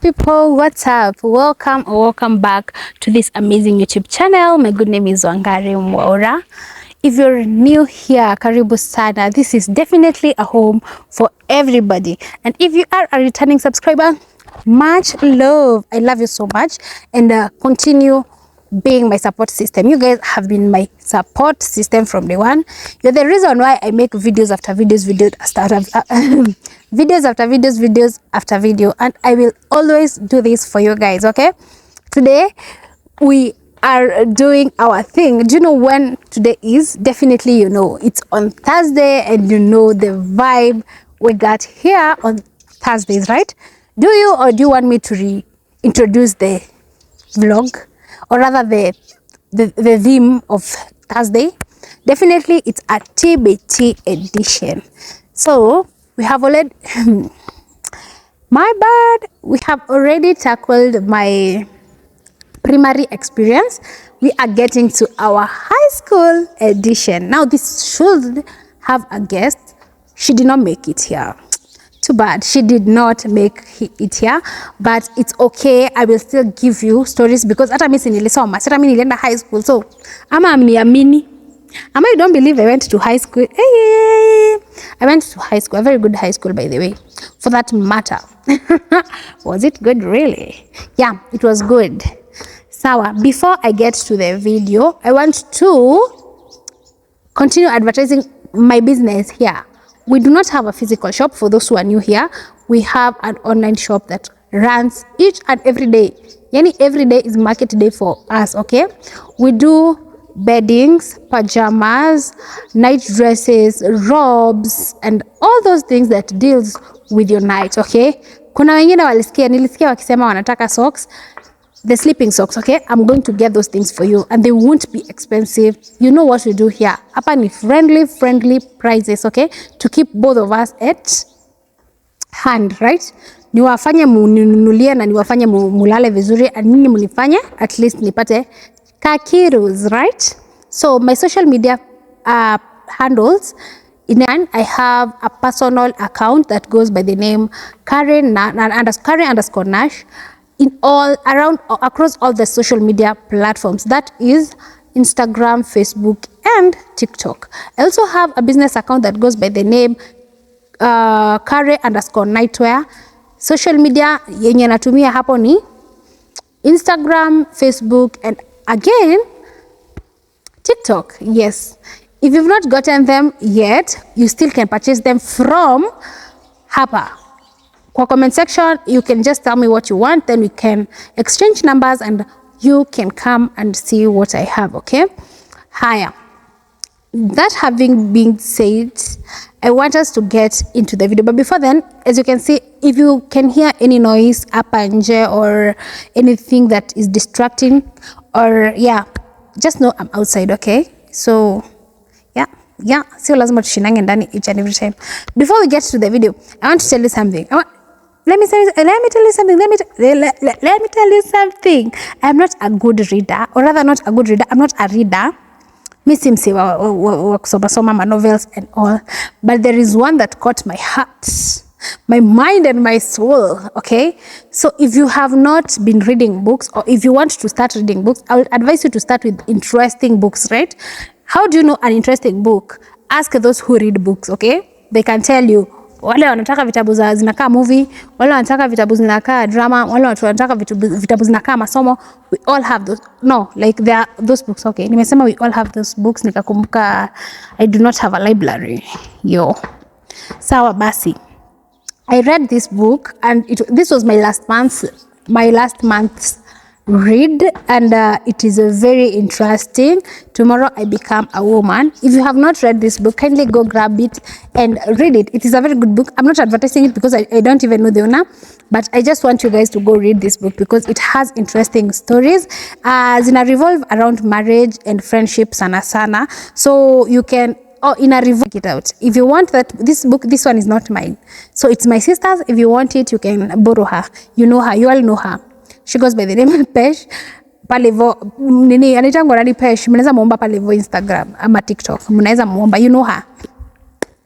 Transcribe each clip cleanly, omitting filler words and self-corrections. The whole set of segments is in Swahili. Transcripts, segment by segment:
people, what's up? Welcome back to this amazing YouTube channel. My good name is Wangari Mwaura. If you're new here, karibu sana. This is definitely a home for everybody, and if you are a returning subscriber, much love. I love you so much, and continue being my support system. You guys have been my support system from day one. You're the reason why I make videos after videos after video, and I will always do this for you guys. Okay, today we are doing our thing. Do you know when today is? Definitely you know it's on Thursday, and you know the vibe we got here on Thursdays, right? Do you, or do you want me to reintroduce the vlog, or rather the theme of Thursday? Definitely it's a TBT edition. So we have already my bad, we have already tackled my primary experience. We are getting to our high school edition. Now this should have a guest. She did not make it here. Too bad, she did not make it here, but it's okay. I will still give you stories because hata mimi nilisoma, hata mimi nilienda high school. So ama mniamini, ama you don't believe I went to high school. Hey, I went to high school, a very good high school, by the way, for that matter. Was it good? Really? Yeah, it was good. Sawa, before I get to the video, I want to continue advertising my business here. We do not have a physical shop. For those who are new here, we have an online shop that runs each and every day. Yani every day is market day for us, okay? We do beddings, pajamas, night dresses, robes, and all those things that deals with your night, okay? Kuna wengine nilisikia wakisema wanataka socks, the sleeping socks, okay? I'm going to get those things for you, and they won't be expensive. You know what we do here. Hapa ni friendly prices, okay? To keep both of us at hand, right? Niwafanye mununulie na niwafanye mulale vizuri, and nini munifanye at least nipate kakirus, right? So my social media handles, I have a personal account that goes by the name Karen underscore Nash in across all the social media platforms. That is Instagram, Facebook, and TikTok. I also have a business account that goes by the name Kare underscore Nightwear. Social media yenye natumia hapo ni Instagram, Facebook, and again TikTok. Yes, if you've not gotten them yet, you still can purchase them from hapa. Kwa comment section, you can just tell me what you want, then we can exchange numbers and you can come and see what I have, okay? Haya. That having been said, I want us to get into the video. But before then, as you can see, if you can hear any noise hapa nje or anything that is distracting, or yeah, just know I'm outside, okay? So yeah, sio lazima tushindange ndani each and every time. Before we get to the video, I want to tell you something. Let me tell you something. I'm not a good reader, or rather not a good reader. I'm not a reader. Mi si msi wa kusoma ma novels and all. But there is one that caught my heart, my mind and my soul, okay? So if you have not been reading books, or if you want to start reading books, I would advise you to start with interesting books, right? How do you know an interesting book? Ask those who read books, okay? They can tell you. Wale wanataka vitabu zinakaa movie, wale wanataka vitabu zinakaa drama, wale wanataka vitabu zinakaa masomo. We all have those. No, like there are those books, okay? Nimesema we all have those books, nikakumbuka I do not have a library. Yo. Sawa basi. I read this book, and this was my last month's read, and it is very interesting. Tomorrow I Become a Woman. If you have not read this book, kindly go grab it and read it. It is a very good book. I'm not advertising it because I don't even know the owner, but I just want you guys to go read this book because it has interesting stories. Zina revolve around marriage and friendship sana sana. So you can check it out. If you want this one is not mine. So it's my sister's. If you want it, you can borrow her. You know her. You all know her. She goes by the name Pesh. Palevo nini anitangwa nani Pesh. Mnaweza muomba palevo Instagram ama TikTok. Mnaweza muomba, you know her.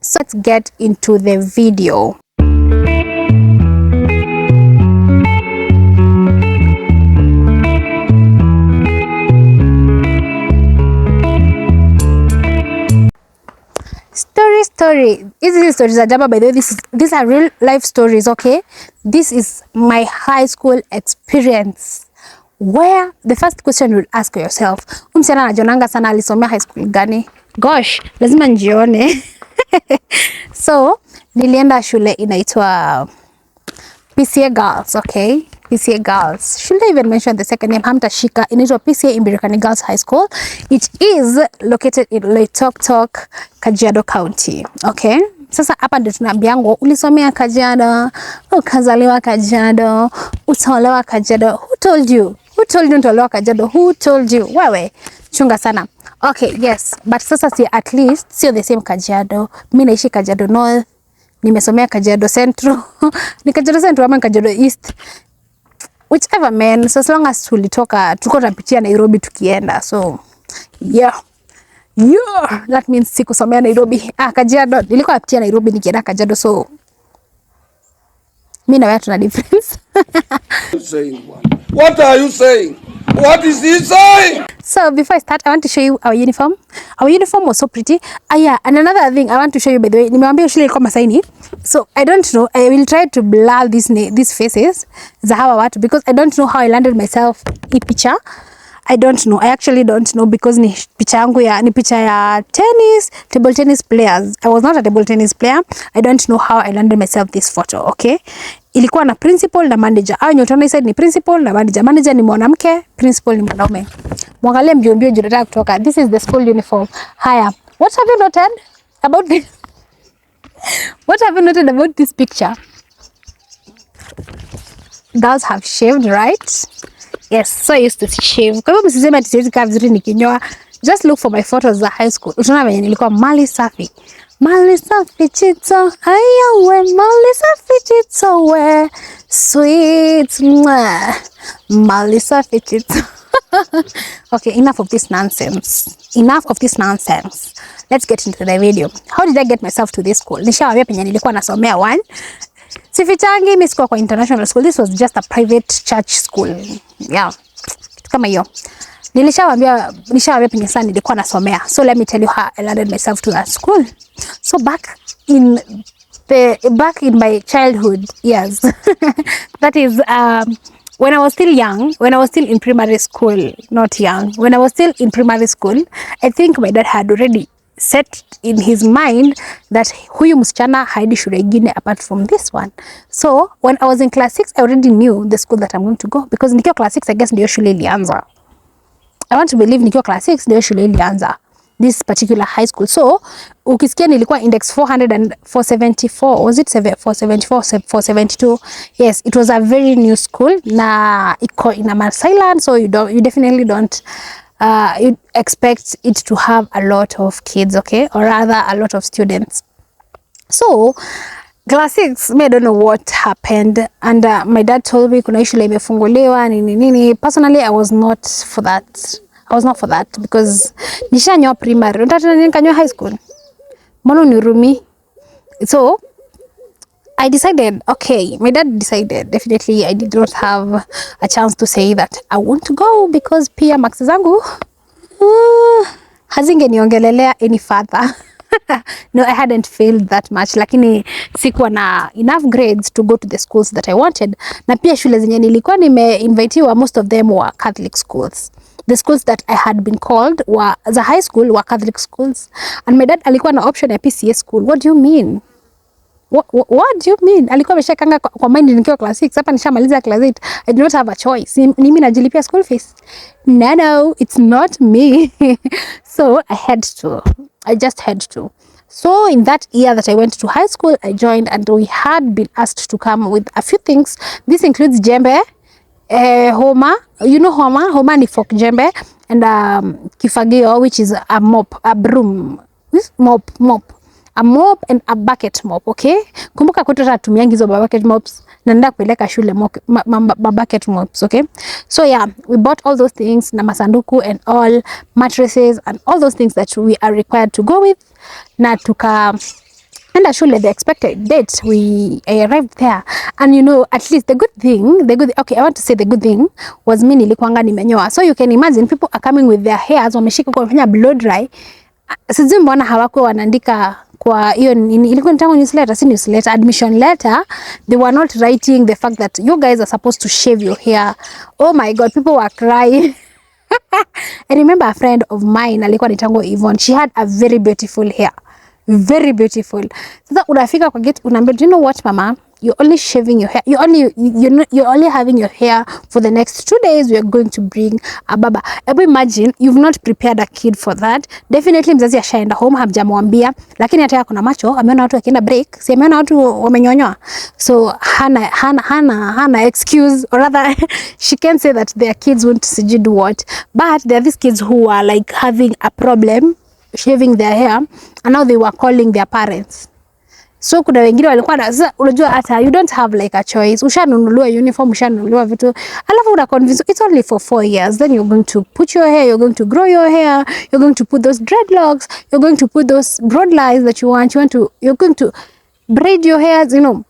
So let's get into the video. story. These stories are jamba, by the way. These are real life stories, okay? This is my high school experience. Where the first question you ask yourself, msichana anajonanga sana alisomea high school gani? Gosh, lazima njione. So, nilienda shule inaitwa PCA Girls, okay? PCA Girls. Should I even mention the second name? Hamtashika. Inaitwa PCA Imbirikani Girls High School. It is located in Loitoktok, Kajiado County, okay? Sasa hapa ndio tunaambiango ulisomea Kajiado, ukazaliwa Kajiado, utaolewa Kajiado. Who told you? Who told you utaolewa Kajiado? Who told you? Wewe, chunga sana. Okay, yes. But sasa si at least sio the same Kajiado. Mimi naishi Kajiado North. Nimesomea Kajiado Central. Ni Kajiado Central ama Kajiado East. Whichever man, so as long as tulikuwa tunapitia Nairobi tukienda. So, yeah. Yeah, that means sikusomea Nairobi. Kajiado, nilikuwa napitia Nairobi nikienda Kajiado, so mimi na wewe tuna difference. What are you saying? What is he saying? So before I start, I want to show you our uniform. Our uniform was so pretty. Yeah, and another thing I want to show you, by the way, nimewambia shule ilikuwa Masaini. So I don't know, I will try to blur these faces za hawa watu because I don't know how I landed myself hii picha. I don't know. I actually don't know because ni picha yangu ni picha ya table tennis players. I was not a table tennis player. I don't know how I landed myself this photo, okay? Ilikuwa na principal na manager. Au nyotona side ni principal na manager. Manager ni mwanamke, principal ni mwanaume. Mwangalie mbio mbio nataka kutoka. This is the school uniform. Haya. What have you noted about this? What have you noted about this picture? Girls have shaved, right? Yes, so I used to shave. Kwa hivyo msiseme ati siwezi kaa vizuri nikinyoa. Just look for my photos za high school. Utaona venye nilikuwa mali safi. Mali safi chito, haya we, mali safi chito we, sweet mwah. Mali safi chito. Okay, enough of this nonsense. Enough of this nonsense. Let's get into the video. How did I get myself to this school? Nishawambia penye nilikuwa nasomea one. Sifichangi mimi sikuwa kwa international school. This was just a private church school. Yeah. Kitu kama hiyo. Nishawambia penye sana nilikuwa nasomea. So let me tell you how I landed myself to that school. So back in my childhood years. That is when I was still young, when I was still in primary school, not young. When I was still in primary school, I think my dad had already set in his mind that huyu msichana haidi shule ingine apart from this one. So when I was in class 6, I already knew the school that I'm going to go because nikiwa class 6, I guess ndio shule ilianza. I want to believe nikiwa class 6 ndio shule ilianza this particular high school. So ukisikia nilikuwa index 400 and 474, was it 474 472? Yes, it was a very new school na iko in a Marsiland, so you definitely don't you expect it to have a lot of kids, okay, or rather a lot of students. So class 6, I don't know what happened, and my dad told me kuna shule imefunguliwa nini. Personally, I was not for that. I was not for that because nishanyoa primary. Unataka nikanywa high school? Mbona unirumi? So I decided, okay, my dad decided, definitely I did not have a chance to say that I want to go because pia marks zangu hazingeniongelelea any further. No, I hadn't failed that much, lakini sikuwa na enough grades to go to the schools that I wanted. Na pia shule zenye nilikuwa nimeinvitiwa, most of them were Catholic schools. The schools that I had been called were the high school were Catholic schools, and my dad alikuwa na option ya PCA school. What do you mean? What do you mean? Alikuwa ameshakanga kwa mind nikiwa class 6. Hapa nishamaliza class 8. I do not have a choice. Ni mimi najilipia school fees. No, it's not me. So I just had to. So in that year that I went to high school, I joined and we had been asked to come with a few things. This includes jembe, homa. You know homa? Homa ni folk jembe. And kifagio, which is a mop, a broom. Mop. A mop and a bucket mop, okay? Kumbuka kwetu tutumiangi hizo bucket mops na nenda kupeleka shule bucket mops, okay? So yeah, we bought all those things na masanduku and all mattresses and all those things that we are required to go with. Na enda shule the expected date. We arrived there, and you know, at least the good thing, okay, I want to say the good thing was mimi nilikuanga nimenyoa. So you can imagine people are coming with their hairs wameshika kwa kufanya blow dry. sijui mbona hawako wanaandika kwa hiyo nini, ilikuwa nitango newsletter, si newsletter, admission letter. They were not writing the fact that you guys are supposed to shave your hair. Oh my god, people were crying. I remember a friend of mine alikuwa nitango Yvonne. She had a very beautiful hair, very beautiful. Sasa unafika kwa gate unaambia, do you know what mama, you're only shaving your hair, you're only having your hair for the next 2 days. We are going to bring a baba. Ebu imagine you've not prepared a kid for that. Definitely mzazi ashaenda home, hamjamwambia, lakini hata kuna macho ameona watu wakienda break, si ameona watu wamenyonyoa, so hana excuse, or rather she can say that their kids won't sijui do what, but there are these kids who are like having a problem shaving their hair, and now they were calling their parents. So kuna wengine walikuwa na sasa, unajua hata you don't have like a choice. Ushanunuliwa uniform, ushanunuliwa vitu, alafu una convince it's only for 4 years, then you're going to put your hair, you're going to grow your hair, you're going to put those dreadlocks, you're going to put those broad lines that you're going to braid your hair, you know,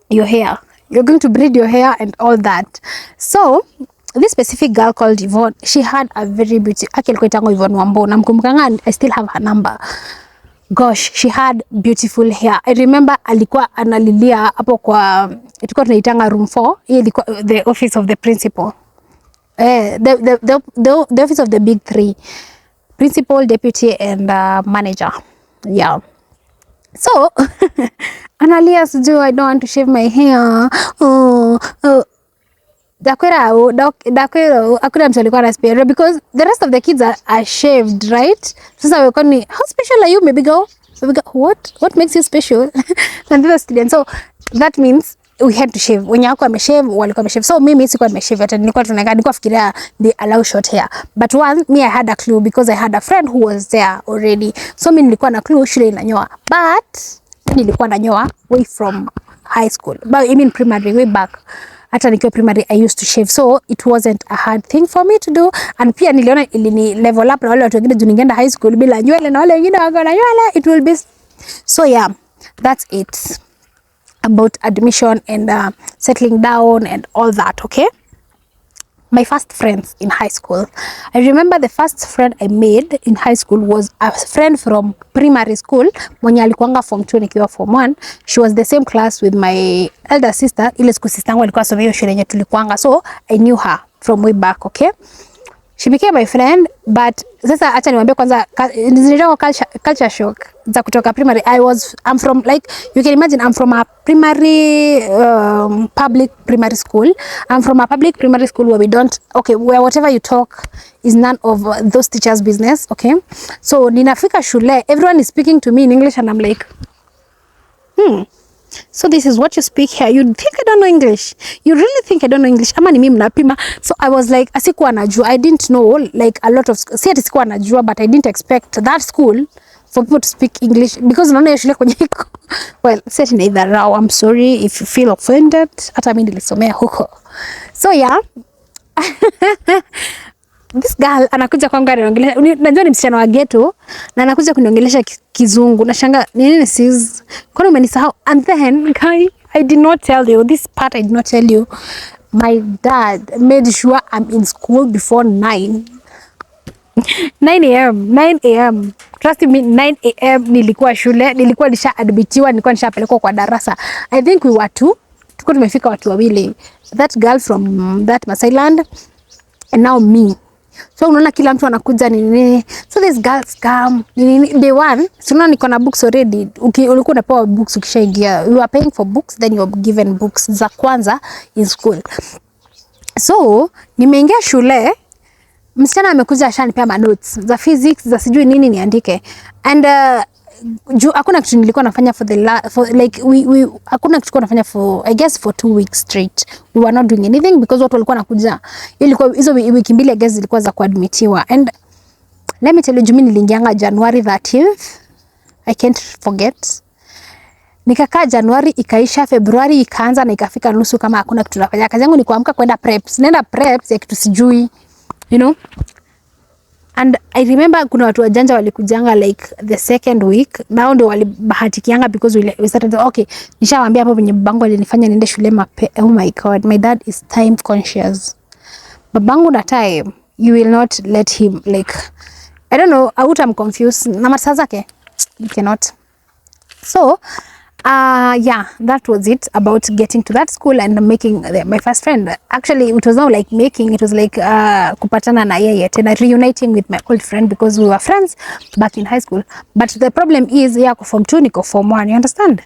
your hair. You're going to braid your hair and all that. So this specific girl called Yvonne, she had a very beautiful, alikuwa itango Yvonne Wambo, namkumbuka, I still have her number. Gosh, she had beautiful hair. I remember alikuwa analilia hapo kwa, tulikuwa tunaitanga room 4, hii ilikuwa the office of the principal. The office of the big 3. Principal, deputy and manager. Yeah. So analia, sijui, I don't want to shave my hair. Dakwera hakuna mtu alikuwa na spare because the rest of the kids are shaved, right? Sasa wewe kwani, how special are you? Maybe go what makes you special? And the students, so that means we had to shave. Wenye wako wameshave, walikuwa wameshave. So mimi sikuwa nimeshave, hata nilikuwa fikiria they allow short hair. But one, me I had a clue because I had a friend who was there already. So mimi nilikuwa na clue shule inanyoa. But nilikuwa nanyoa way from high school. But I mean primary, way back. Hata nikiwa primary I used to shave, so it wasn't a hard thing for me to do. And pia niliona ilini level up na wale watu wengine juu ningeenda high school bila nywele na wale wengine wako na nywele, it will be so. Yeah, that's it about admission and settling down and all that. Okay, my first friends in high school, I remember the first friend I made in high school was a friend from primary school mwenye alikuanga form 2 nikiwa form 1. She was the same class with my elder sister. Ile siku sister yangu alikuwa someo shule yenye tulikuanga, so I knew her from way back. Okay, she became my friend, but sasa acha niwaambie kwanza nilitoka culture shock za kutoka primary. I'm from, like you can imagine, I'm from a primary public primary school. I'm from a public primary school where we don't, okay, where whatever you talk is none of those teachers' business. Okay, so ninafika shule, everyone is speaking to me in English and I'm like, so this is what you speak here. You think I don't know English? You really think I don't know English? Ama ni mimi mnapima? So I was like, asikuwa najua. I didn't know like a lot of, si ati sikuwa najua, but I didn't expect that school for people to speak English because unaona shule kwenye iko. Well, si ati naidharau. I'm sorry if you feel offended. Hata mimi nilisomea huko. So yeah. This girl anakuja kwangu aniongelesha, najua ni msichana wa ghetto na anakuja kuniongelesha kizungu. Nashanga nini sis? Kwani umenisahau? And then guy, I did not tell you this part. I did not tell you. My dad made sure I'm in school before 9 a.m. Trust me, 9 a.m. nilikuwa shule, nilikuwa nisha admitiwa, nilikuwa nishapelekwa kwa darasa. I think we were two. Tulikuwa tumefika watu wawili. That girl from that Masailand and now me. So unaona kila mtu anakuja nini. So these girls come day one. So unaona niko na books already. Ulikuwa unapewa books ukishaingia. You are paying for books, then you are given books za kwanza in school. So nimeingia shule, msichana amekuja ashanipea ma notes za physics, za sijui nini niandike. And hakuna kitu nilikuwa nafanya for hakuna kitu nafanya for, I guess, for 2 weeks straight. We were not doing anything because watu walikuwa nakuja. Ilikuwa hizo wiki mbili, I guess, zilikuwa za kuadmitiwa. And let me tell you, jumi niliingianga January 30th. I can't forget. Nikakaa January, ikaisha February, ikaanza na ikafika nusu kama hakuna kitu nafanya. Kazi yangu ni kuamka kwenda preps. Nenda preps ya kitu sijui, you know. And I remember kuna watu wajanja walikujanga like the second week. Nao ndio walibahatikianga because we started, okay, nishawaambia hapo venye babangu alinifanya niende shule oh my god, my dad is time conscious. Babangu na time, you will not let him like I don't know, I'm confused na masaa zake you cannot. So yeah, that was it about getting to that school and making my first friend. Actually it was not like making, it was like kupatana na yeye tena, reuniting with my old friend because we were friends back in high school. But the problem is yako form 2 niko form 1, you understand?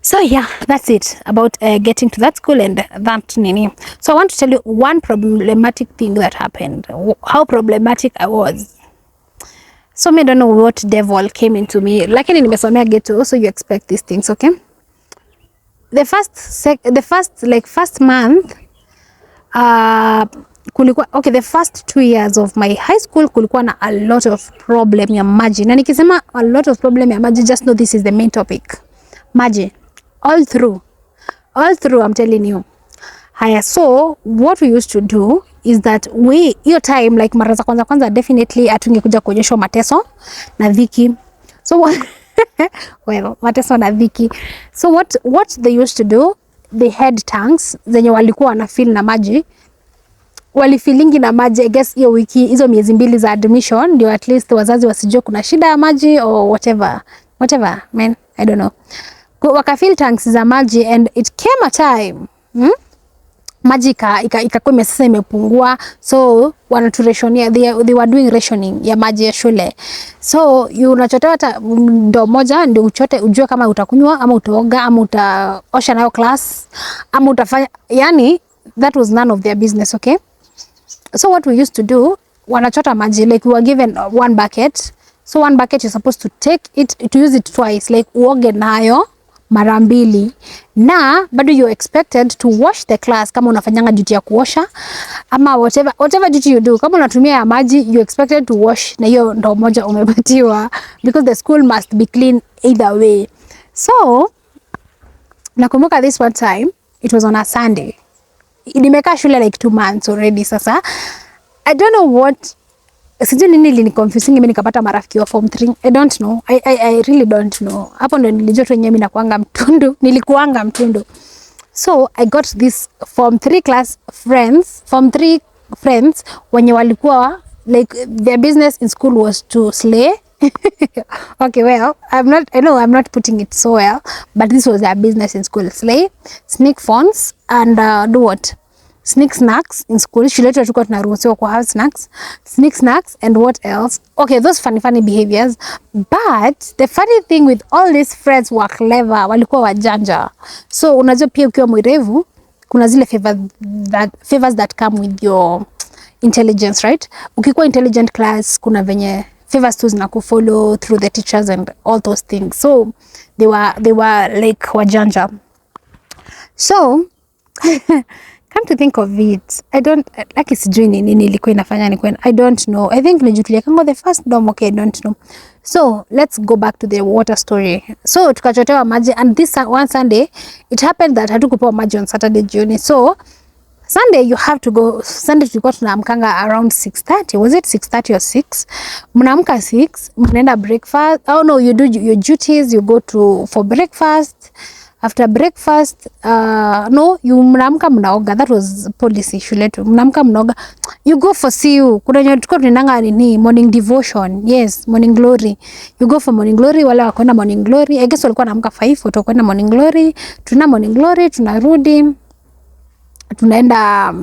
So yeah, that's it about getting to that school and that nini. So I want to tell you one problematic thing that happened, how problematic I was. So me don't know what devil came into me, lakini nimesomea ghetto, so you expect these things, okay? The first month kulikuwa okay, the first 2 years of my high school kulikuwa na a lot of problem ya maji, na nikisema a lot of problem ya maji, just know this is the main topic, maji all through I'm telling you. Haya, so what we used to do is that hiyo time like mara za kwanza definitely atungekuja kuonyeshwa mateso na dhiki. So well, mateso na dhiki. So what they used to do, they had tanks zenye walikuwa wana fill na maji, walifilingi na maji I guess hiyo wiki, hizo miezi mbili za admission, ndio at least wazazi wasijue kuna shida ya maji or whatever man, I don't know. Wakafill tanks za maji and it came a time maji ikakuwa sasa imepungua, so wanaturationia, they were doing rationing ya maji ya shule. So unachotewa hata ndo moja ndio uchote, ujue kama utakunywa ama utaoga ama utaosha nayo class ama utafanya, yani that was none of their business, okay? So what we used to do, wanachota maji, like we were given one bucket, so one bucket you're supposed to take it to use it twice, like uoge nayo mara mbili, na bado you expected to wash the class kama unafanyanga duty ya kuosha ama whatever duty you do. Kama unatumia ya maji you expected to wash, na hiyo ndo moja umepatiwa because the school must be clean either way. So nakumbuka this one time, it was on a Sunday, nimekaa shule like 2 months already. Sasa I don't know what, sijui nini ili ni confusing mimi nikapata marafiki wa form 3. I don't know. I really don't know. Hapo ndo nilijua tu yenyewe nilikuanga mtundu. So I got this form 3 friends wenye walikuwa like their business in school was to slay. Okay, well, I'm not putting it so well, but this was their business in school: slay, sneak phones, and do what? Sneak snacks in school. Shule tulikuwa tunaruhusiwa kwa have snacks, sneak snacks, and what else? Okay, those funny behaviors. But the funny thing with all these friends were clever, walikuwa wajanja. So unajua pia ukiwa mwerevu kuna zile favors that come with your intelligence, right? Ukikuwa intelligent class kuna venye favors tu zinakufollow through the teachers and all those things. So they were like wajanja. So come to think of it, I don't like sijui nini ilikuwa inafanya I don't know. I think nijutulia kango the first dorm, okay, I don't know. So let's go back to the water story. So tukachotewa maji, and this one Sunday it happened that hatukupewa maji on Saturday jioni. So Sunday you have to go. Sunday tulikuwa tunaamkanga around 6:30. Was it 6:30 or 6? Mnaamka 6, mnaenda breakfast. Oh no, you do your duties, you go for breakfast. After breakfast, no, you mnaamka mnaoga. That was policy shule tu. Mnaamka mnaoga. You go for CU. Kuna nyo tuko tunanga nini? Morning devotion. Yes, morning glory. You go for morning glory. Wale wakwenda morning glory. I guess walikuwa naamka 5, watakwenda morning glory. Tuna morning glory, tunarudi. Tunaenda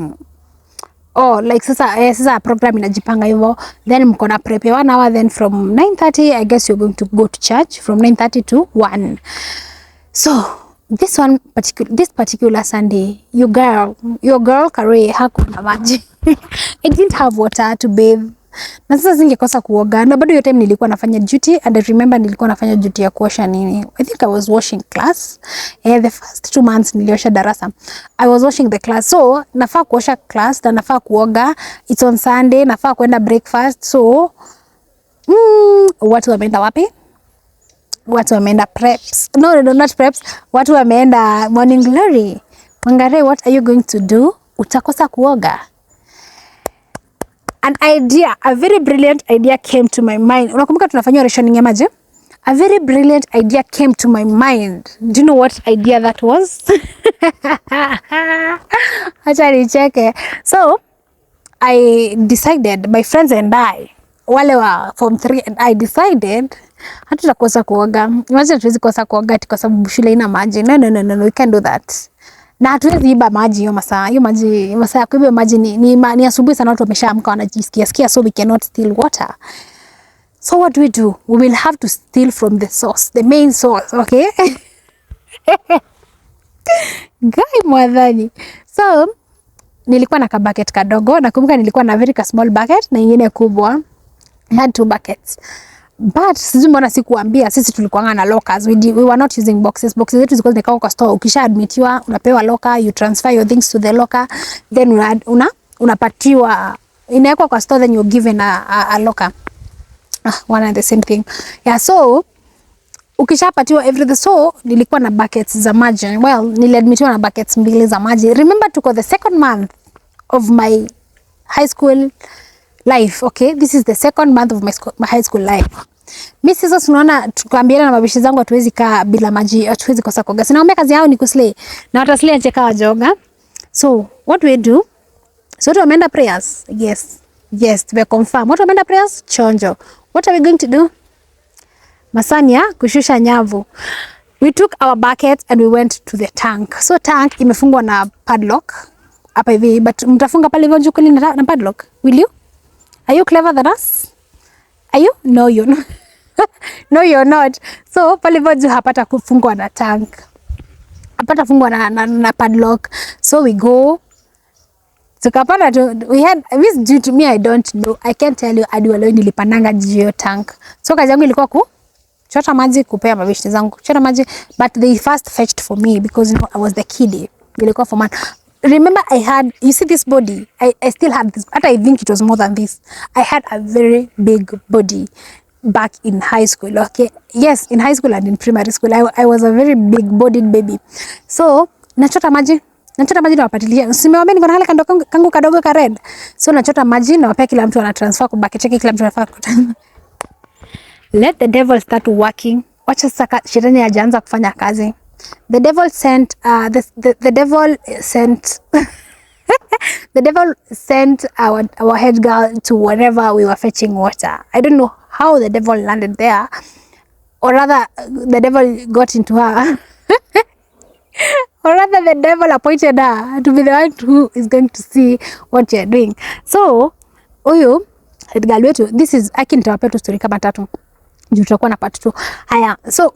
like sasa program inajipanga hivyo, then mko na prep 1 hour, then from 9:30 I guess you're going to go to church from 9:30 to 1. So this particular Sunday, your girl Kare hakuna maji. I didn't have water to bathe. Na sasa singekosa kuoga, na bado hiyo time nilikuwa nafanya duty, and I remember nilikuwa nafanya duty ya kuosha nini. I think I was washing class. The first 2 months niliosha darasa, I was washing the class. So nafaa kuosha class na nafaa kuoga. It's on Sunday, nafaa kwenda breakfast. So watu wameenda wapi? Watu wameenda preps. No, not preps. Watu wameenda morning glory. Wangare, what are you going to do? Utakosa kuoga. A very brilliant idea came to my mind. Unakumbuka tunafanya rationing ya maji? A very brilliant idea came to my mind. Do you know what idea that was? Acha nicheke. So I decided, my friends and I, wale wa form 3 and I decided hatutakosa kuoga. Imagine tuwezi kosa kuoga ati kwa sababu shule ina maji. No, we can't do that. Na hatuwezi iba maji hiyo masaa. Hiyo masaa ya kuiba maji ni asubuhi sana, watu wameshaamka wanajisikia, so we cannot steal water. So what do? We will have to steal from the source, the main source, okay? Guy mwadhani. So nilikuwa na bucket kadogo, nakumbuka nilikuwa na very small bucket na nyingine kubwa. I had 2 buckets. But sijui mbona sikuambia, sisi tulikuwa na lockers. We were not using boxes. Boxes zetu zilikuwa zinakaa kwa store. Ukisha admitiwa, unapewa locker, you transfer your things to the locker, then unapatiwa, inawekwa kwa store, then you're given a locker. One and the same thing. Yeah, so ukishapatiwa everything. So nilikuwa na buckets za maji. Well, niliadmitiwa na buckets 2 za maji. Remember, tuko the second month of my high school life, okay? This is the second month of my high school life. Mimi sasa tunaona, tukaambiana na mabishi zangu hatuwezi kaa bila maji, hatuwezi kosa kuoga. Sinaomba kazi yao ni kuslay. Na wataslay acheka wajoga. So, what do we do? So, tumeenda prayers. Yes, we confirm. What tumeenda prayers? Chonjo. What are we going to do? Masania kushusha nyavu. We took our bucket and we went to the tank. So tank imefungwa na padlock hapa hivi, but mtafunga pale hivyo jukuni na padlock. Will you? Are you clever than us? Are you? No, you're not. No, you're not. So pale hivyo hapata kufungwa na tank. Hapata fungwa na padlock. So we go. Tukapanda we had this due to me, I don't know. I can't tell you hadi leo nilipandanga jio tank. So kazi yangu ilikuwa chota maji kupea mabishi zangu. Chota maji, but they first fetched for me because I was the kid. Ilikuwa for man. Remember, I had, you see this body, I still had this, but I think it was more than this. I had a very big body back in high school, okay? Yes, in high school and in primary school, I was a very big bodied baby. So, nachota maji na wapatilia. Simewambia niko na kale kangu kadogo ka red. So, nachota maji na wapea kila mtu anatransfer kubaki cheki kila mtu anafaa. Let the devil start working. Wacha sasa shetani ajaanza kufanya kazi. The devil sent the devil sent the devil sent our head girl to wherever we were fetching water. I don't know how the devil landed there, or rather the devil got into her. Or rather the devil appointed her to be the one who is going to see what you're doing. So huyu head girl wetu, this is nitawapea tu story kama 3 juu tutakuwa na part 2. Haya, so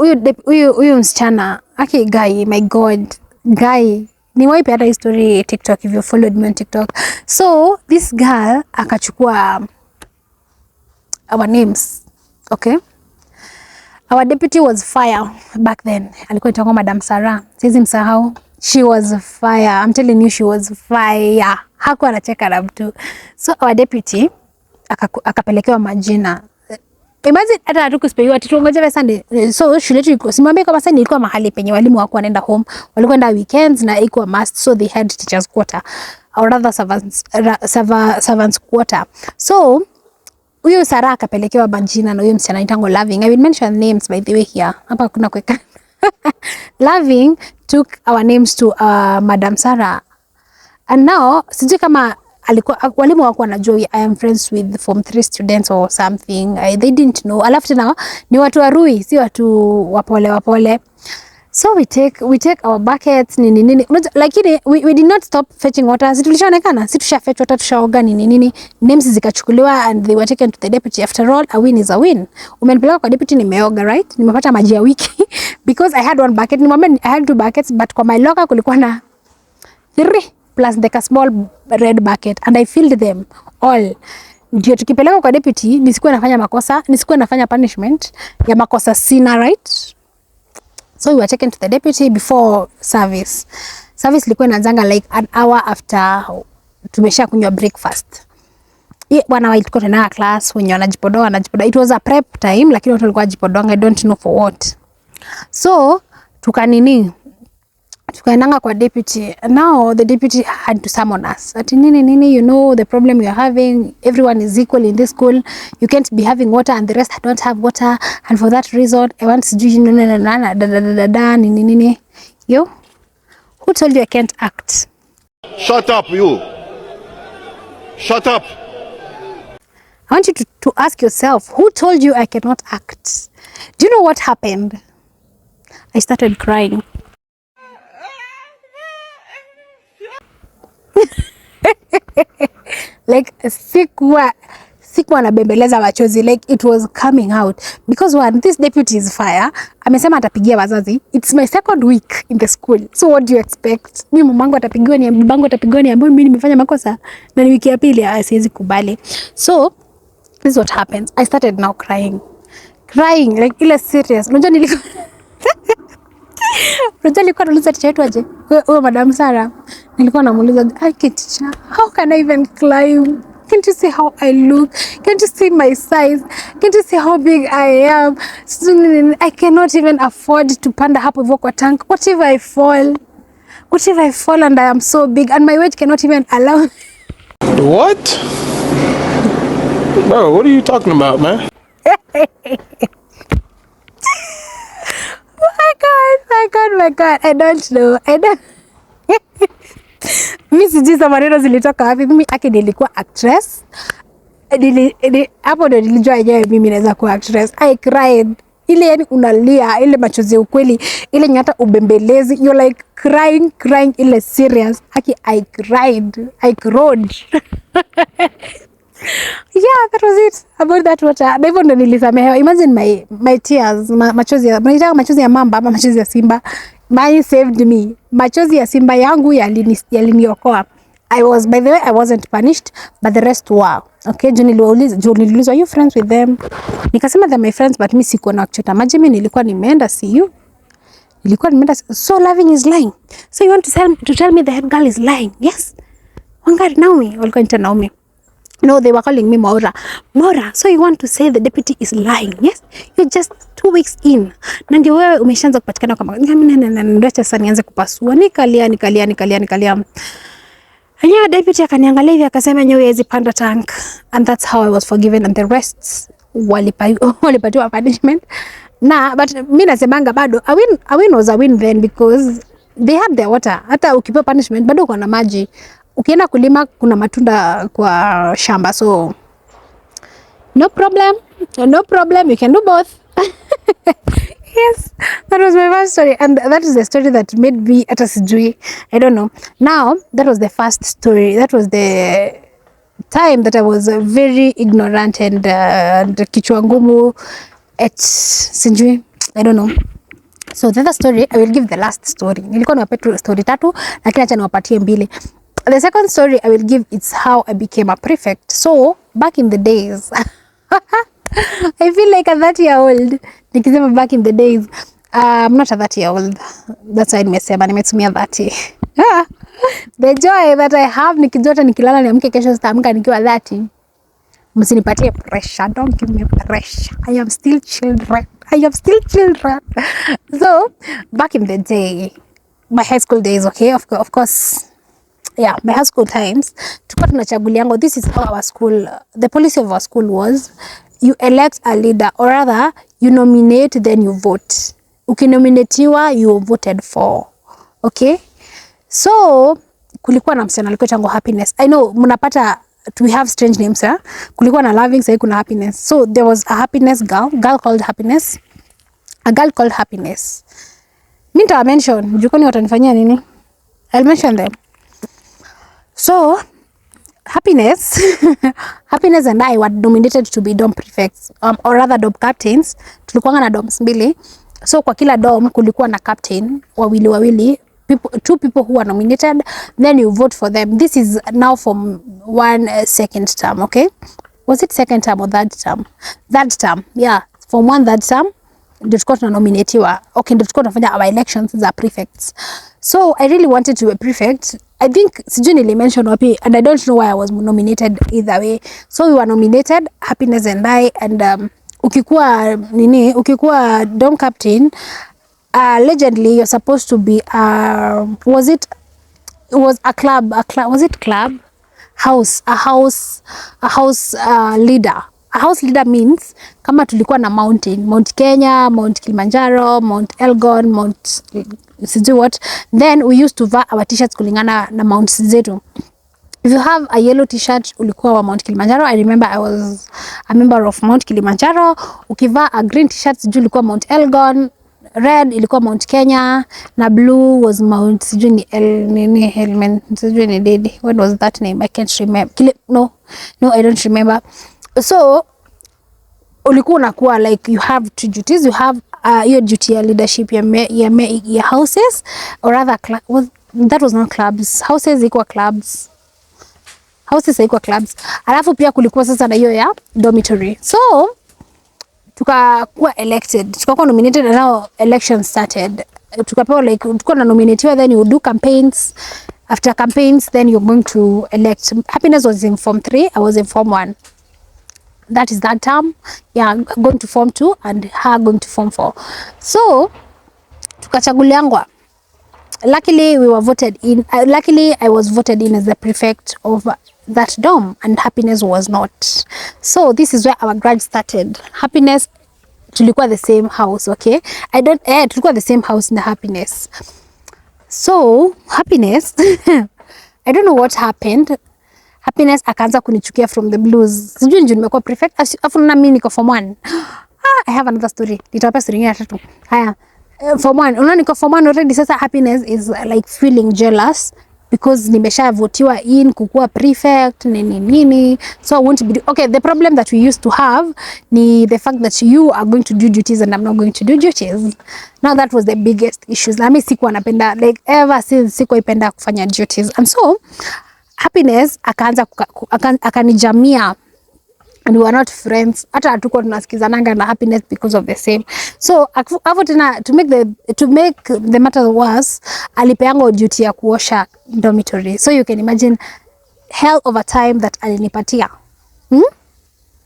huyu msichana guy, my god, guy ni waipe hata history TikTok if you followed me on TikTok. So this girl akachukua our names, okay? Our deputy was fire back then. Alikuwa itakuwa Madam Sarah. Siwezi msahau. She was fire. I'm telling you, she was fire. Hakuwa anacheka na mtu. So our deputy akapelekewa majina. Imagine hata hatukuspeiwa tuongoje Sunday. So shule yetu iko simwambie kama Sunday ilikuwa mahali penye walimu wako wanaenda home, walikwenda weekends na iko must, so they had teachers quarter or rather servants quarter. So huyo Sarah akapelekewa majina na huyo msichana anaitwa Loving. I will mention names by the way here. Hapa kuna kuweka. Loving took our names to Madam Sarah. And now sijui kama alikuwa walimu wako wanajua I am friends with form 3 students or something. They didn't know. Alafu tena ni watu warui, si watu wapole. So we take our buckets nini. Lakini we did not stop fetching water. Si tulishaonekana, si tusha fetch water, tushaoga nini. Names zikachukuliwa and they were taken to the deputy. After all, a win is a win. Umenipeleka kwa deputy, nimeoga, right? Nimepata maji ya wiki because I had 1 bucket. Nimwambia I had 2 buckets, but kwa my locker kulikuwa na 3 plus the small red bucket and I filled them all. Ndio tukipeleka kwa deputy, nisikuwe nafanya makosa, nisikuwe nafanya punishment ya makosa sina, right? So we were taken to the deputy before service. Service ilikuwa inaanza like an hour after tumesha kunywa breakfast. Bwana wa ilikuwa tena class wenye wanajipodoa. It was a prep time, lakini watu walikuwa wajipodoa, I don't know for what. So tukaendanga kwa deputy. Now the deputy had to summon us. Ati nini, you know the problem you're having. Everyone is equal in this school. You can't be having water and the rest don't have water. And for that reason, I want to do nini. Yo, who told you I can't act? Shut up, you. Shut up. I want you to ask yourself, who told you I cannot act? Do you know what happened? I started crying. Like sikuwa nabembeleza machozi, like it was coming out because one, this deputy is fire. Amesema atapigia wazazi. It's my second week in the school, so what do you expect? Mimi mamangu atapigiwa, ni babangu atapigiwa, ni ambapo mimi nimefanya makosa na ni wiki ya pili, siwezi kubali. So this is what happens. I started now crying like ile serious. Unajua nilikuwa nauliza teacher yetu aje, wewe Madam Sarah, nilikuwa namuuliza, teacher, how can I even climb? Can't you see how I look? Can't you see my size? Can't you see how big I am? I cannot even afford to panda hapo hivyo kwa tank. What if I fall? What if I fall and I am so big and my weight cannot even allow? What? Bro, what are you talking about, man? My God. I don't know. Mimi sijui za maneno zilitoka wapi. Mimi nilikuwa actress. Hapo ndo nilijua yenyewe mimi naweza kuwa actress. I cried. Ile yani unalia, ile machozi ukweli, ile nyata ubembelezi. You're like crying ile serious. I cried. I crowed. Yeah, that was it about that water. Na hivyo ndo nilisamehewa. Imagine my tears, machozi ya mamba ama machozi ya simba. Mine saved me. Machozi ya simba yangu yaliniokoa. By the way, I wasn't punished, but the rest were. Okay, niliulizwa, are you friends with them? Nikasema they're my friends, but mimi sikuwa na kuchota maji. Mimi nilikuwa nimeenda see you. So loving is lying. So you want to tell me the head girl is lying? Yes. Wangari Naomi, walikuwa nita Naomi. No, they were calling me Maura. So you want to say the deputy is lying? Yes? You're just 2 weeks in. Na ndio wewe umeshaanza kupatikana kama ndio sasa nianze kupasua. Nikalia. Anya deputy akaniangalia hivi akasema nyewe hizi panda tank. And that's how I was forgiven and the rest walipatiwa punishment. But mimi nasemanga bado a win was a win then because they had their water. Hata ukipewa punishment bado uko na maji. Ukienda kulima kuna matunda kwa shamba, so no problem, you can do both. Yes, that was my first story, and that is the story that made me hata sijui, I don't know. Now that was the first story, that was the time that I was very ignorant and kichwa ngumu at sijui, I don't know. So the other story, I will give the last story. Nilikuwa niwapatia story 3 lakini acha niwapatie 2. The second story I will give, it's how I became a prefect. So back in the days, I feel like a 30-year-old. Nikisema back in the days, I'm not a 30-year-old. That's why nimetumia 30. The joy that I have nikijota nikilala niamke kesho sitaamka nikiwa 30. Msinipatie pressure. Don't give me pressure. I am still children. So back in the day, my high school days, okay, of course. Yeah, my high school times, tulikuwa tunachaguliango. This is how our school, the policy of our school was, you elect a leader, or rather, you nominate, then you vote. Ukinominatiwa, you voted for. Okay? So, kulikuwa na msichana alikuwa chango Happiness. I know, munapata, we have strange names, eh? Kulikuwa na Loving, sahi kuna Happiness. So, there was a Happiness girl called Happiness. A girl called Happiness. Minta mention, jukoni watanifanyia nini? I'll mention them. So, Happiness and I were nominated to be dorm prefects, or rather dorm captains. Tulikuwa na dorms 2. So, kwa kila dorm kulikuwa na captain, wawili. 2 people who were nominated, then you vote for them. This is now from 1 second term, okay? Was it second term or third term? Third term, yeah. From 1 third term, ndio tulikuwa tunanominiwa. Okay, ndio tulikuwa tunafanya our elections za prefects. So, I really wanted to be a prefect. I think sijui nilimention wapi, and I don't know why I was nominated either way. So we were nominated, Happiness and I, and ukikuwa dorm captain, allegedly you're supposed to be was it a club, was it club? A house leader. A house leader means kama tulikuwa na mountain, Mount Kenya, Mount Kilimanjaro, Mount Elgon, Mount sijui what, then we used to wear our t-shirts kulingana na mounts zetu. If you have a yellow t-shirt, ulikuwa wa Mount Kilimanjaro. I remember I was a member of Mount Kilimanjaro. Ukivaa a green t-shirt, sijui ilikuwa Mount Elgon. Red ilikuwa Mount Kenya. Na blue was Mount, sijui ni Helmen, sijui ni Dedi. What was that name? I can't remember. No, I don't remember. So, ulikuwa unakuwa like you have two duties. You have your duty ya leadership ya houses, or rather that was not clubs. Houses equal clubs. Alafu pia kulikuwa sasa na hiyo ya dormitory. So tukakuwa elected, tukakuwa nominated, and now election started. Tukapewa like tulikuwa na nominatiwa, then you do campaigns. After campaigns, then you're going to elect. Happiness was in form 3, I was in form 1. That is that term. Yeah, going to form 2 and her going to form 4. So tukachaguliangwa. Luckily we were voted in. Luckily I was voted in as the prefect of that dorm, and Happiness was not. So this is where our grudge started. Happiness, tulikuwa the same house, okay? Tulikuwa the same house in the Happiness. So Happiness I don't know what happened. Happiness akaanza kunichukia from the blues. Sijui njoo nimekuwa prefect. Afu na mimi niko form 1. I have another story. Nitawapa story nyingine tatu. Haya. Form 1. Unaona niko form 1 already, sasa Happiness is like feeling jealous because nimesha votiwa in kukuwa prefect nini. So I won't be okay. The problem that we used to have ni the fact that you are going to do duties and I'm not going to do duties. Now that was the biggest issues. Na mimi sikuwa napenda, like ever since sikuwa ipenda kufanya duties. And so Happiness akaanza akanijamia, and we were not friends. Hata hatukuwa tunasikizananga na Happiness because of the same. So hapo tena to make the matter worse, alipeanga duty ya kuosha dormitory. So you can imagine hell of a time that alinipatia.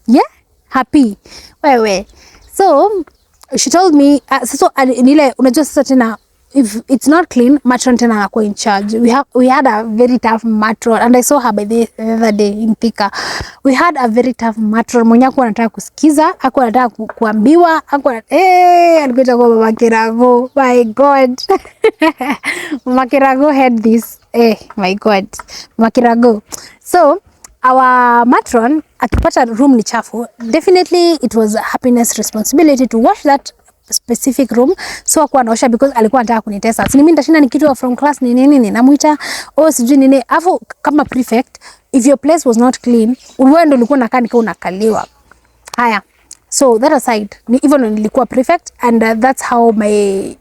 Yeah, happy wewe. So she told me so nile unajua sasa tena, if it's not clean, matron tena anakuwa in charge. We had a very tough matron, and I saw her by the other day in Thika. We had a very tough matron mwenye hakuwa anataka kusikiza, hakuwa anataka kuambiwa, hakuwa alikuwa kwa Mama Kirago. My God. Mama Kirago had this. My God. Mama Kirago. So our matron akipata room ni chafu, definitely it was Happiness responsibility to wash that specific room. So akuwa anaosha because alikuwa anataka kunitesa. Sini mimi nitashinda nikitu from class nini namuita sijui nini. Afu kama prefect, if your place was not clean, wewe ndio ulikuwa unakaa nikiwa unakaliwa. Haya. So that aside, even when nilikuwa prefect, and that's how my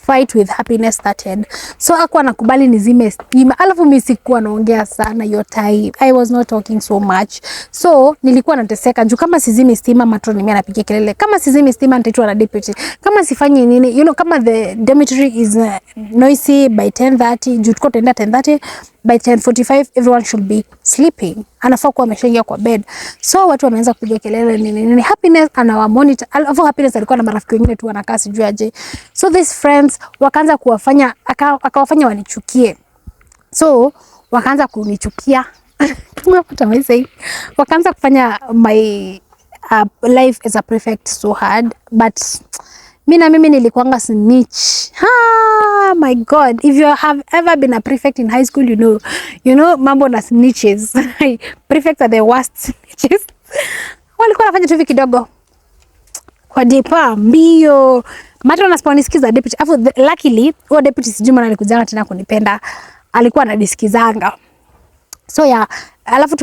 fight with Happiness started. So akuwa nakubali nizime stima. Alafu mimi sikuwa naongea sana your time. I was not talking so much. So nilikuwa nateseka juu kama sizime stima, matron mimi anapiga kelele. Kama sizime stima nitaitwa na deputy. Kama sifanyi nini, kama the dormitory is noisy by 10:30, juu tuko tenda 10:30, by 10:45 everyone should be sleeping. Anafaa kuwa ameshaingia kwa bed. So watu wameanza kupiga kelele nini. Happiness anawa monitor. Alafu Happiness alikuwa na marafiki wengine tu wanakaa sijui aje. So these friends wakaanza kuwafanya akawafanya wanichukie. So wakaanza kunichukia. Wakaanza kufanya my life as a prefect so hard, but mimi nilikuanga snitch. My God, if you have ever been a prefect in high school, you know mambo na snitches. Prefects are the worst snitches. Walikuwa wanafanya tu kidogo kwa depa mbio. Matron anaponisikiza deputy. Afu luckily huyo deputy sijui maana alikujanga tena kunipenda. Alikuwa anadisikizanga. So yeah, alafu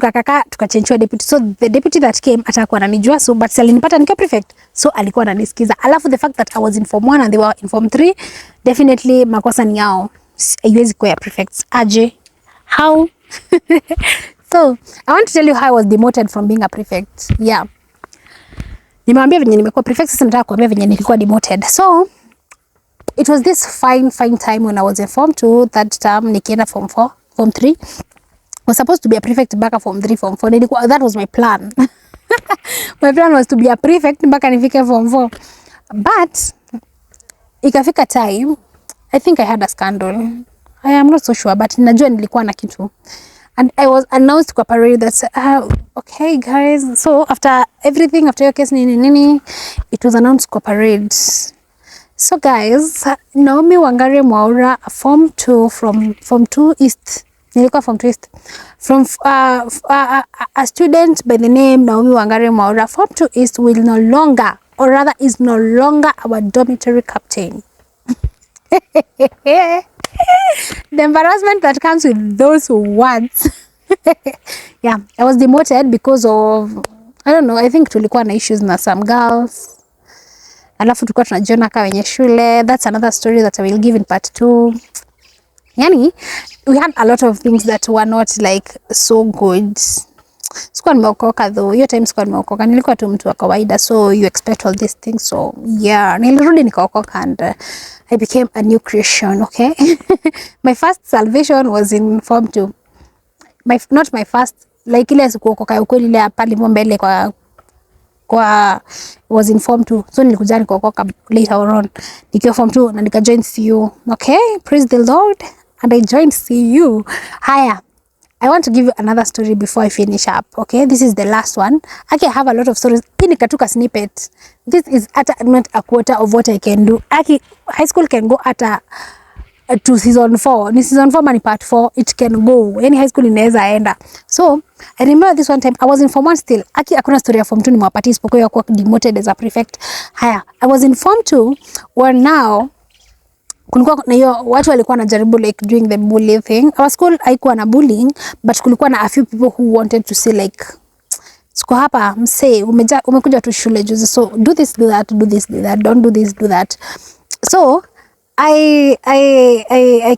tukachangewa deputy. So the deputy that came atakuwa ananijua, so but alinipata nikiwa prefect. So alikuwa ananisikiza. Alafu the fact that I was in form 1 and they were in form 3, definitely makosa ni yao. Haiwezi kuwa prefects. Aje. How? So, I want to tell you how I was demoted from being a prefect. Yeah. Nimeambia venye nimekuwa prefect, sasa nataka kuambia venye nilikuwa demoted. So, it was this fine time when I was in form 2, that term nikienda form 4, form 3. I was supposed to be a prefect mpaka form 3, form 4. That was my plan. My plan was to be a prefect mpaka nifike form 4. But ikafika time, I think I had a scandal. I am not so sure, but najua nilikuwa na kitu. And I was announced kwa parade that okay guys, so after everything, after your case nini, it was announced kwa parade. So guys, Naomi Wangari Mwaura, form 2 from form 2 East Nilikuwa form 2 from a student by the name Naomi Wangari Mwaura. Form 2 East will no longer, or rather is no longer, our dormitory captain. The embarrassment that comes with those words. Yeah, I was demoted because of, I don't know, I think tulikuwa na issues na some girls. Alafu tulikuwa tunajiona kama wenye shule. That's another story that I will give in part 2. Yani, we had a lot of things that were not like so good. Sikuwa nimeokoka though. Hiyo time sikuwa nimeokoka. Nilikuwa tu mtu wa kawaida, so you expect all these things. So yeah, nilirudi nikaokoka and I became a new creation, okay? My first salvation was in form 2. Not my first, like ile sikuokoka ukweli ile pale mbele kwa was in form 2. So nilikuja nikaokoka later on. Nikiwa form 2 na nika join CU. Okay? Praise the Lord. And I joined CU. Haya. I want to give you another story before I finish up. Okay? This is the last one. Actually, I have a lot of stories. Hii nikatuka snippet. This is not a quarter of what I can do. Actually, high school can go at to season 4. Ni season 4 mani part 4. It can go. Any high school inaweza enda. So, I remember this one time, I was in form 1 still. Aki hakuna story ya form 2 ni mwapati isipokuwa ya kuwa demoted as a prefect. Haya, I was in form 2 where now, kulikuwa na hiyo watu walikuwa wanajaribu like doing the bully thing. Our school haikuwa na bullying, but kulikuwa na a few people who wanted to say like, siko hapa msee, umekuja tu shule juzi, so do this, do that, do this, do that, don't do this, do that. So, I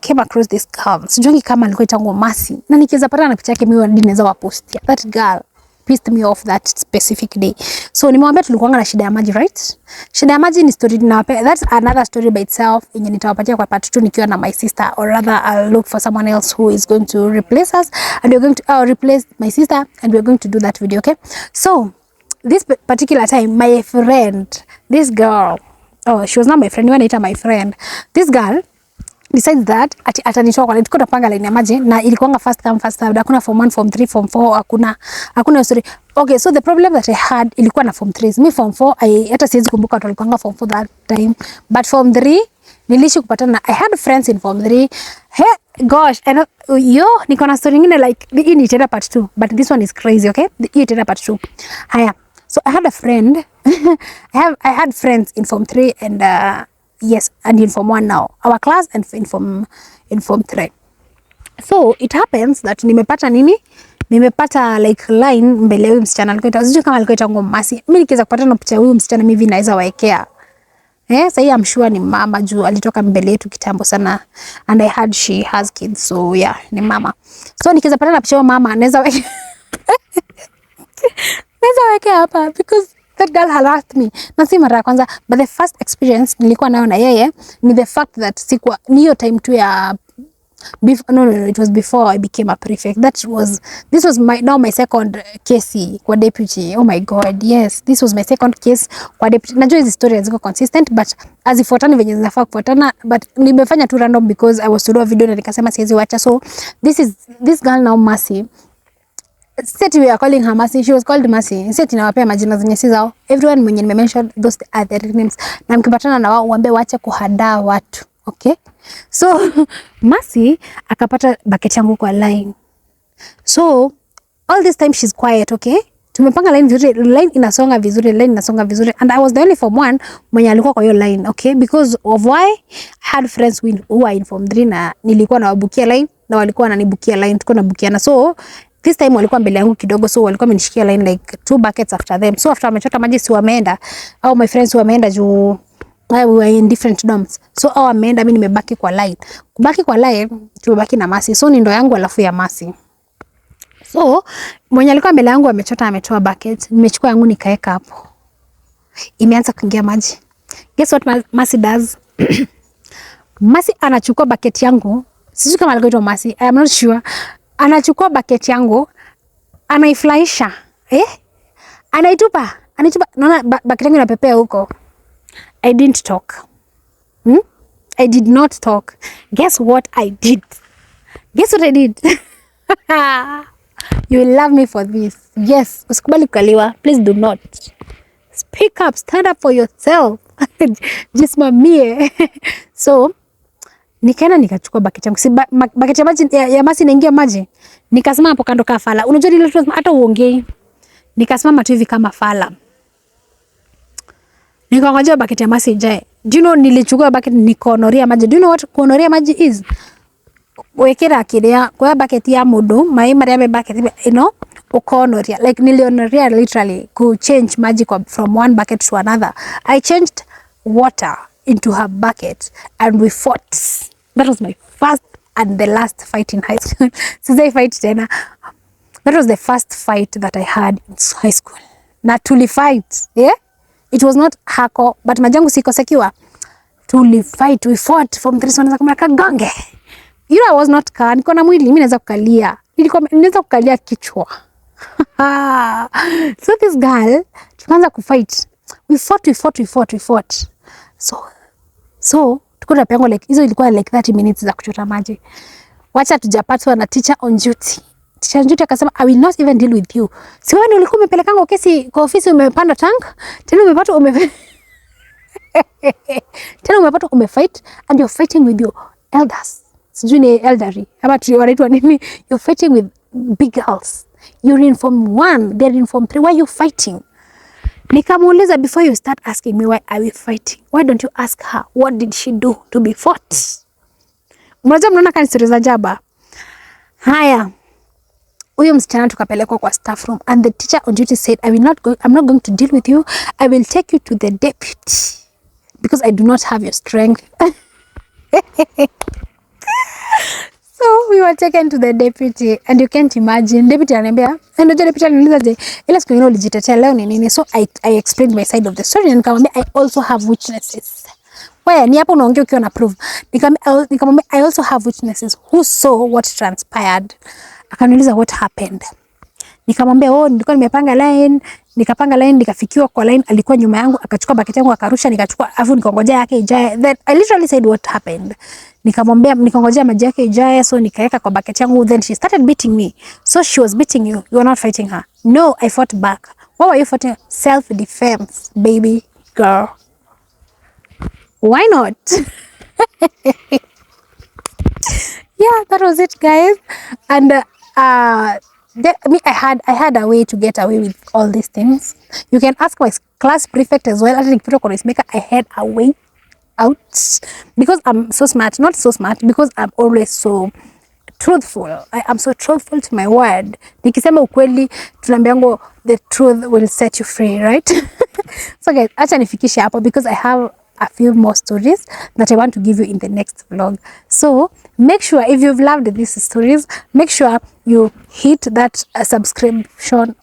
came across this girl. Sijongi kama alikuwa itangu Masi. Na nikiweza pata na picha yake mimi ninaweza wapost. That girl pissed me off that specific day. So nimwambia tulikuwa na shida ya maji, right? Shida ya maji ni story ninawapea. That's another story by itself. Yenye nitawapatia kwa part 2 nikiwa na my sister, or rather I'll look for someone else who is going to replace us, and we're going to replace my sister, and we're going to do that video, okay? So this particular time, my friend, this girl, oh, she was not my friend, niwaita my friend. This girl decides that atanitoka, tulikuwa tunapanga line ya maji na ilikuwa first come first served. Hakuna form 1, form 3, form 4, hakuna story. Okay, so the problem that I had ilikuwa na form 3. Me form 4, hata siwezi kumbuka watu walikuwa form 4 that time. But form 3 nilishi kupatana. I had friends in form 3. Hey, gosh, I know niko na story nyingine like hii ni tena part 2, but this one is crazy, okay? Hii tena part 2. Haya. So I had a friend. I had friends in form 3 and yes, and in form 1 now. Our class and in form 3. So it happens that nimepata nini? Nimepata like line mbele huyu msichana alikuwa sijui kama alikuwa itango Masi. Mimi nikiweza kupata na picha huyu msichana mimi naweza waekea. Sasa I'm sure ni mama juu alitoka mbele yetu kitambo sana, and I heard she has kids, so yeah, ni mama. So nikiweza kupata na picha huyu mama naweza wekea hapa because that girl harassed me. Na si mara ya kwanza, but the first experience nilikuwa nayo na yeye ni the fact that sikuwa ni hiyo time tu ya no, it was before I became a prefect. This was my second case kwa deputy. Oh my god, yes, this was my second case kwa deputy. Najua hizi story ziko consistent, but azifuatani venye zinafaa kufuatana, but nimefanya tu random because I was to do a video na nikasema siwezi wacha. So this girl now Mercy. Seti we are calling her Mercy. She was called Mercy. Seti nawapea majina zenye si zao. Everyone mwenye nimemention those are their names. Na mkipatana na wao uambie waache kuhadaa watu. Okay? So Mercy akapata bucket yangu kwa line. So all this time she's quiet, okay? Tumepanga line vizuri, line inasonga vizuri, and I was the only form 1 mwenye alikuwa kwa hiyo line, okay? Because of why I had friends who are in form 3 na nilikuwa nawabukia line na walikuwa wananibukia line, tuko nabukiana. So this time walikuwa mbele yangu kidogo, so walikuwa wamenishikia line like 2 buckets after them. So after wamechota maji si wameenda, au my friends wameenda juu we were in different dorms. So au wameenda, mimi nimebaki kwa line. Kubaki kwa line, tumebaki na Mercy. So ni ndo yangu alafu ya Mercy. So mwenye alikuwa mbele yangu ametoa bucket, nimechukua yangu nikaeka hapo. Imeanza kuingia maji. Guess what Mercy does? Mercy anachukua bucket yangu. Sijui kama alikuwa Mercy, I am not sure. Anachukua bucket yangu, anaiflaisha. Anaitupa. Naona bucket yangu inapepea huko. I didn't talk. I did not talk. Guess what I did? You will love me for this. Yes, usikubali kukaliwa. Please do not. Speak up, stand up for yourself. Jisimamie. So Nikaenda nikachukua bucket yangu. Si bucket ya maji ya masi inaingia maji. Nikasimama hapo kando kama fala. Unajua ile hata uongei. Nikasimama tu hivi kama fala. Nikangojea bucket ya masi ijae. Do you know nilichukua bucket nikonoria maji. Do you know what kuonoria maji is? Wekera kiria kwa bucket ya mudu, mai maria me bucket, you know, ukonoria. Like nilionoria literally ku change maji from one bucket to another. I changed water into her bucket and we fought. That was my first and the last fight in high school. Since I fight tena. That was the first fight that I had in high school. Na tuli fight, yeah? It was not hako, but majangu siko sekiwa. Tuli fight, we fought from 3 sons kama kagange. You know I was not car, niko na mwili, mimi naweza kukalia. Naweza kukalia kichwa. So this girl, tukaanza kufight. We fought. So tuko pengo like hizo ilikuwa like 30 minutes za kuchota maji. Wacha tujapatwa na teacher on duty. Teacher on duty akasema I will not even deal with you. Si wewe ulikuwa umepelekanga kesi kwa ofisi umepanda tank, tena umepata tena umepata umefight and you're fighting with your elders. Sijui ni elderly. Ama wanaitwa nini? You're fighting with big girls. You're in form 1, they're in form 3. Why are you fighting? Nikamuuliza before you start asking me why are we fighting? Why don't you ask her what did she do to be fought? Mmoja mnaona kani stories za jaba. Haya. Huyo msichana tukapelekwa kwa staff room and the teacher on duty said I'm not going to deal with you. I will take you to the deputy because I do not have your strength. So we were taken to the deputy and you can't imagine. Deputy ananiambia, ndio deputy ananiuliza je, ile siku nyingine ulijitetea leo ni nini? So I explained my side of the story and nikamwambia I also have witnesses. Wewe ni hapo unaongea ukiwa na proof. Nikamwambia I also have witnesses who saw what transpired. Akaniuliza what happened. Nikamwambia nilikuwa nimepanga line, nikafikiwa kwa line, alikuwa nyuma yangu, akachukua bucket yangu akarusha, nikachukua afu nikongojea yake ijae. Then I literally said what happened. Nikamwambia nikongojea maji yake ijae, so nikaeka kwa bucket yangu, then she started beating me. So she was beating you. You were not fighting her. No, I fought back. What were you fighting? Self defense, baby girl. Why not? Yeah, that was it, guys. And I had a way to get away with all these things. You can ask my class prefect as well. I had a way out because I'm so smart. Not so smart because I'm always so truthful. I am so truthful to my word. Nikisema ukweli, tunaambiango the truth will set you free, right? So guys, acha nifikishe hapo because I have a few more stories that I want to give you in the next vlog. So make sure if you've loved these stories, make sure you hit that subscription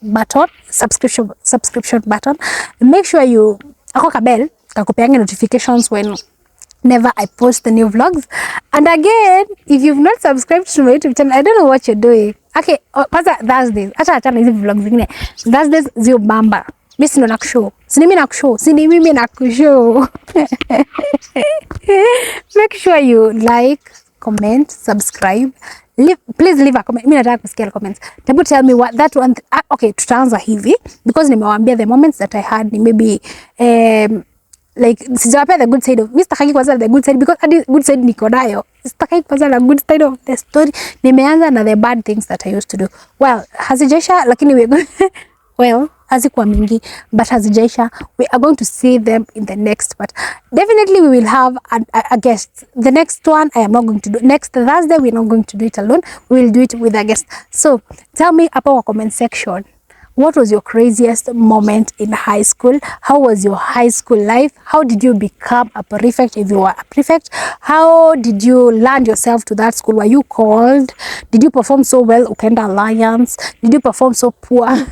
button. Make sure you ako ka bell kakupeange notifications whenever I post the new vlogs. And again, if you've not subscribed to my YouTube channel, I don't know what you're doing. Okay, kwanza Thursdays, acha hizi vlogs zingine. Thursdays zio bamba. Mimi sino nakushow. Sini mimi nakushow. Make sure you like, comment, subscribe. Please leave a comment. Mimi nataka kusikia comments. Tell me what that one. Okay, tutaanza hivi because nimewaambia the moments that I had maybe like sijawapea the good side of Mr. Kaki kwanza the good side because the good side niko nayo. Sitaki kwanza the good side of the story. Nimeanza na the bad things that I used to do. Well, hazijaisha lakini we well, hazikuwa mingi, but hazijaisha. We are going to see them in the next part. Definitely we will have a guest. The next one I am not going to do. Next Thursday we're not going to do it alone. We will do it with a guest. So tell me up our comment section. What was your craziest moment in high school? How was your high school life? How did you become a prefect if you were a prefect? How did you land yourself to that school? Were you called? Did you perform so well, Ukenda Alliance? Did you perform so poor?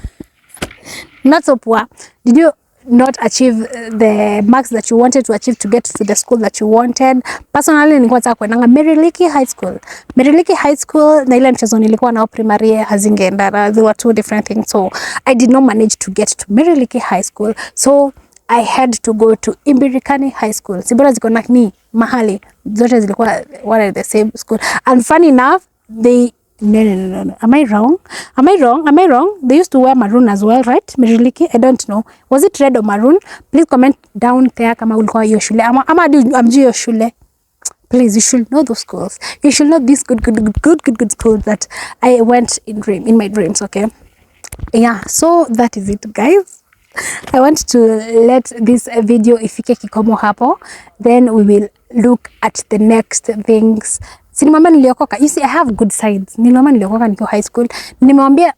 Not so poor. Did you not achieve the marks that you wanted to achieve to get to the school that you wanted? Personally, nilikuwa nataka kuendanga Meriliki High School. Meriliki High School na ile mchezo nilikuwa nao primary hazingeendana. They were two different things. So I did not manage to get to Meriliki High School. So I had to go to Imbirikani High School. Sibora ziko na ni mahali. Zote zilikuwa one and the same school. And funny enough, they No. Am I wrong? They used to wear maroon as well, right? Meriliki, I don't know. Was it red or maroon? Please comment down there kama ulikuwa hiyo shule. Ama amjui hiyo shule. Please, you should know those schools. You should know these good schools that I went in my dreams, okay? Yeah, so that is it, guys. I want to let this video ifike kikomo hapo, then we will look at the next things. Sinimwambia niliokoka. You see, I have good sides. Nilimwambia niliokoka nikiwa high school. Nimemwambia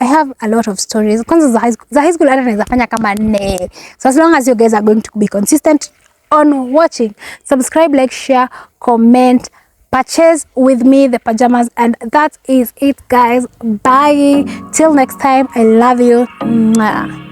I have a lot of stories. Kwanza za high school hata naweza fanya kama 4. So as long as you guys are going to be consistent on watching, subscribe, like, share, comment, purchase with me the pajamas, and that is it, guys. Bye till next time. I love you. Mwah.